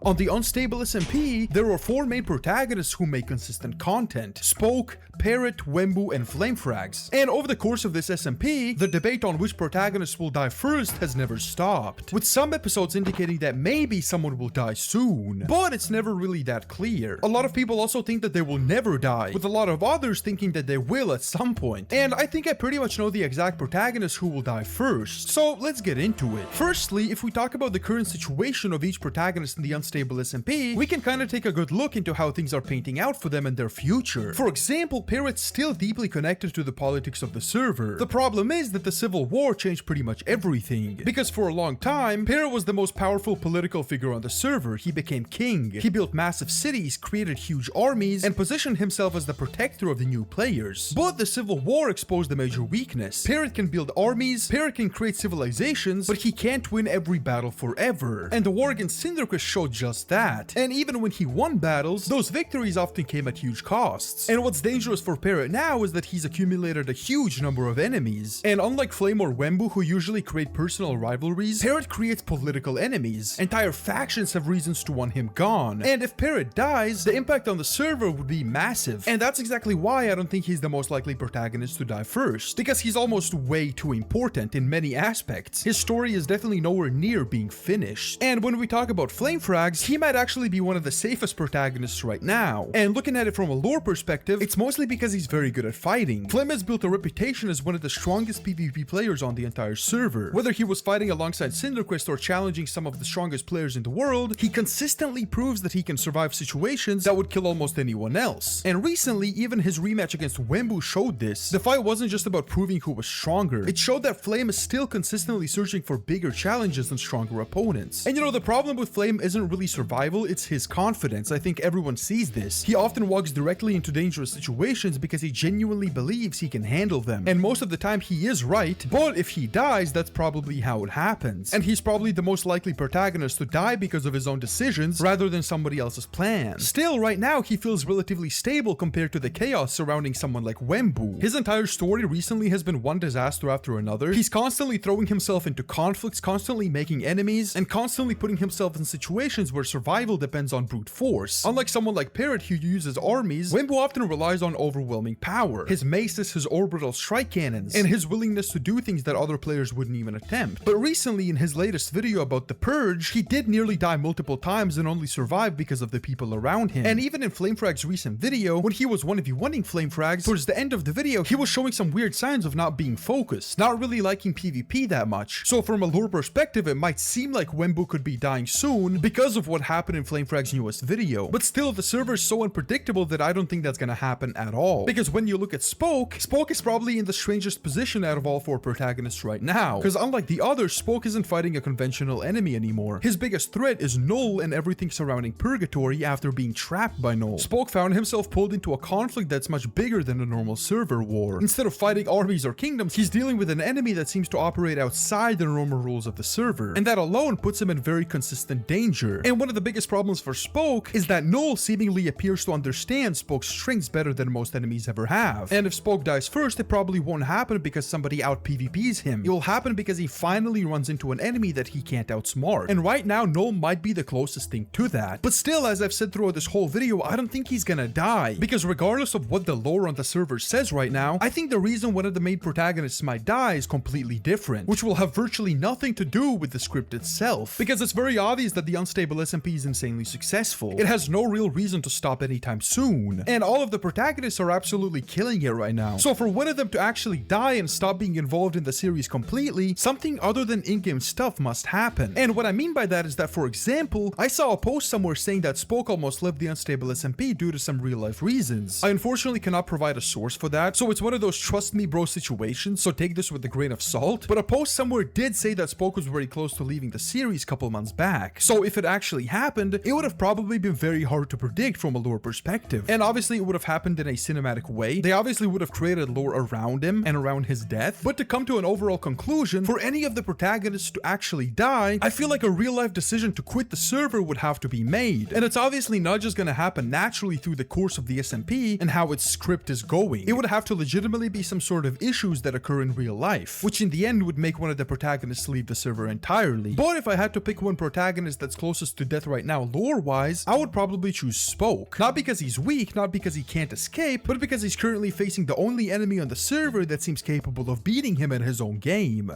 On the Unstable SMP, there are 4 main protagonists who make consistent content: Spoke, Parrot, Wemmbu, and FlameFrags. And over the course of this SMP, the debate on which protagonist will die first has never stopped, with some episodes indicating that maybe someone will die soon, but it's never really that clear. A lot of people also think that they will never die, with a lot of others thinking that they will at some point. And I think I pretty much know the exact protagonist who will die first, so let's get into it. Firstly, if we talk about the current situation of each protagonist in the Unstable SMP, we can kind of take a good look into how things are painting out for them in their future. For example, Parrot's still deeply connected to the politics of the server. The problem is that the Civil War changed pretty much everything, because for a long time, Parrot was the most powerful political figure on the server. He became king, he built massive cities, created huge armies, and positioned himself as the protector of the new players. But the Civil War exposed a major weakness. Parrot can build armies, Parrot can create civilizations, but he can't win every battle forever. And the war against Cindricus showed just that. And even when he won battles, those victories often came at huge costs. And what's dangerous for Parrot now is that he's accumulated a huge number of enemies. And unlike Flame or Wemmbu, who usually create personal rivalries, Parrot creates political enemies. Entire factions have reasons to want him gone. And if Parrot dies, the impact on the server would be massive. And that's exactly why I don't think he's the most likely protagonist to die first, because he's almost way too important in many aspects. His story is definitely nowhere near being finished. And when we talk about FlameFrags, he might actually be one of the safest protagonists right now. And looking at it from a lore perspective, it's mostly because he's very good at fighting. Flame has built a reputation as one of the strongest PvP players on the entire server. Whether he was fighting alongside Cindricus or challenging some of the strongest players in the world, he consistently proves that he can survive situations that would kill almost anyone else. And recently, even his rematch against Wemmbu showed this. The fight wasn't just about proving who was stronger, it showed that Flame is still consistently searching for bigger challenges and stronger opponents. And you know, the problem with Flame isn't really survival, it's his confidence. I think everyone sees this. He often walks directly into dangerous situations because he genuinely believes he can handle them. And most of the time he is right, but if he dies, that's probably how it happens. And he's probably the most likely protagonist to die because of his own decisions rather than somebody else's plan. Still, right now he feels relatively stable compared to the chaos surrounding someone like Wemmbu. His entire story recently has been one disaster after another. He's constantly throwing himself into conflicts, constantly making enemies, and constantly putting himself in situations where survival depends on brute force. Unlike someone like Parrot who uses armies, Wemmbu often relies on overwhelming power. His maces, his orbital strike cannons, and his willingness to do things that other players wouldn't even attempt. But recently in his latest video about the Purge, he did nearly die multiple times and only survived because of the people around him. And even in FlameFrags' recent video, when he was 1v1ing FlameFrags, towards the end of the video, he was showing some weird signs of not being focused, not really liking PvP that much. So from a lore perspective, it might seem like Wemmbu could be dying soon because of what happened in FlameFrags' newest video. But still, the server is so unpredictable that I don't think that's gonna happen at all. Because when you look at Spoke is probably in the strangest position out of all 4 protagonists right now. Because unlike the others, Spoke isn't fighting a conventional enemy anymore. His biggest threat is Null and everything surrounding Purgatory after being trapped by Null. Spoke found himself pulled into a conflict that's much bigger than a normal server war. Instead of fighting armies or kingdoms, he's dealing with an enemy that seems to operate outside the normal rules of the server. And that alone puts him in very consistent danger. And one of the biggest problems for Spoke is that Null seemingly appears to understand Spoke's strengths better than most enemies ever have. And if Spoke dies first, it probably won't happen because somebody out PvPs him. It will happen because he finally runs into an enemy that he can't outsmart. And right now, Null might be the closest thing to that. But still, as I've said throughout this whole video, I don't think he's gonna die. Because regardless of what the lore on the server says right now, I think the reason one of the main protagonists might die is completely different, which will have virtually nothing to do with the script itself. Because it's very obvious that the Unstable SMP is insanely successful. It has no real reason to stop anytime soon. And all of the protagonists are absolutely killing it right now. So for one of them to actually die and stop being involved in the series completely, something other than in-game stuff must happen. And what I mean by that is that, for example, I saw a post somewhere saying that Spoke almost left the Unstable SMP due to some real life reasons. I unfortunately cannot provide a source for that, so it's one of those trust me bro situations, so take this with a grain of salt. But a post somewhere did say that Spoke was very close to leaving the series a couple months back. So if it actually happened, it would have probably been very hard to predict from a lore perspective. And obviously it would have happened in a cinematic way. They obviously would have created lore around him and around his death. But to come to an overall conclusion, for any of the protagonists to actually die, I feel like a real life decision to quit the server would have to be made. And it's obviously not just gonna happen naturally through the course of the SMP and how its script is going. It would have to legitimately be some sort of issues that occur in real life, which in the end would make one of the protagonists leave the server entirely. But if I had to pick one protagonist that's closest to death right now lore-wise, I would probably choose Spoke. Not because he's weak, not because he can't escape, but because he's currently facing the only enemy on the server that seems capable of beating him in his own game.